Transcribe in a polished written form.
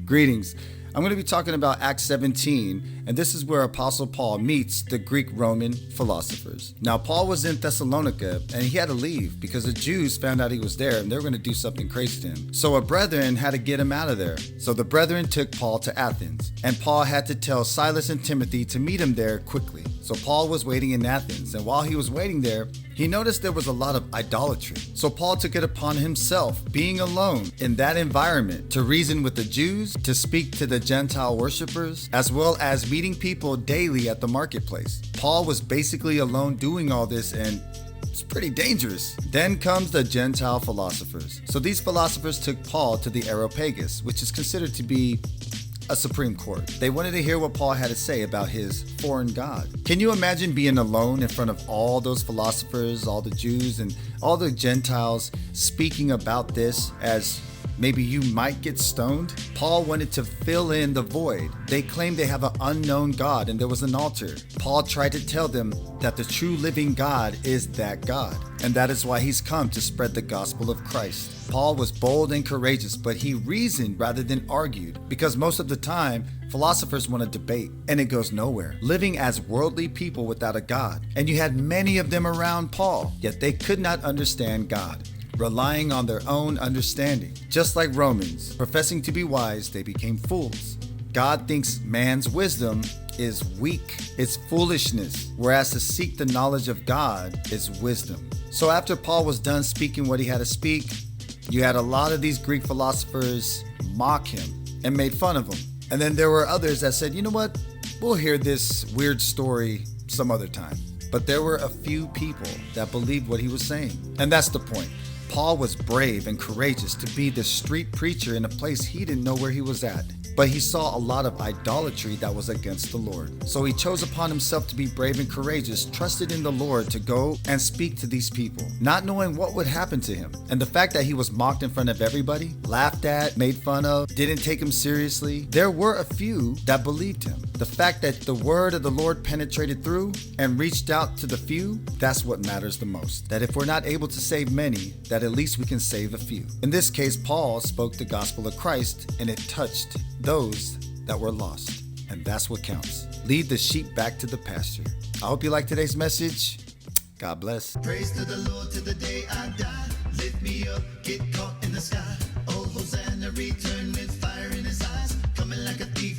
Greetings. I'm going to be talking about Acts 17, and this is where Apostle Paul meets the Greek Roman philosophers. Now, Paul was in Thessalonica, and he had to leave because the Jews found out he was there, and they were going to do something crazy to him. So a brethren had to get him out of there. So the brethren took Paul to Athens, and Paul had to tell Silas and Timothy to meet him there quickly. So Paul was waiting in Athens, and while he was waiting there, he noticed there was a lot of idolatry. So Paul took it upon himself, being alone in that environment, to reason with the Jews, to speak to the Gentile worshipers, as well as meeting people daily at the marketplace. Paul was basically alone doing all this, and it's pretty dangerous. Then comes the Gentile philosophers. So these philosophers took Paul to the Areopagus, which is considered to be a Supreme Court. They wanted to hear what Paul had to say about his foreign god. Can you imagine being alone in front of all those philosophers, all the Jews and all the Gentiles speaking about this as maybe you might get stoned? Paul wanted to fill in the void. They claimed they have an unknown God and there was an altar. Paul tried to tell them that the true living God is that God, and that is why he's come to spread the gospel of Christ. Paul was bold and courageous, but he reasoned rather than argued, because most of the time, philosophers want to debate, and it goes nowhere, living as worldly people without a God. And you had many of them around Paul, yet they could not understand God, relying on their own understanding. Just like Romans, professing to be wise, they became fools. God thinks man's wisdom is weak, it's foolishness, whereas to seek the knowledge of God is wisdom. So after Paul was done speaking what he had to speak, you had a lot of these Greek philosophers mock him and made fun of him. And then there were others that said, you know what, we'll hear this weird story some other time. But there were a few people that believed what he was saying. And that's the point. Paul was brave and courageous to be the street preacher in a place he didn't know where he was at. But he saw a lot of idolatry that was against the Lord. So he chose upon himself to be brave and courageous, trusted in the Lord to go and speak to these people, not knowing what would happen to him. And the fact that he was mocked in front of everybody, laughed at, made fun of, didn't take him seriously, there were a few that believed him. The fact that the word of the Lord penetrated through and reached out to the few, that's what matters the most. That if we're not able to save many, that at least we can save a few. In this case, Paul spoke the gospel of Christ, and it touched those that were lost. And that's what counts. Lead the sheep back to the pasture. I hope you like today's message. God bless. Praise to the Lord to the day I die. Lift me up, get caught in the sky. Oh, Hosanna, return with fire in his eyes. Coming like a thief.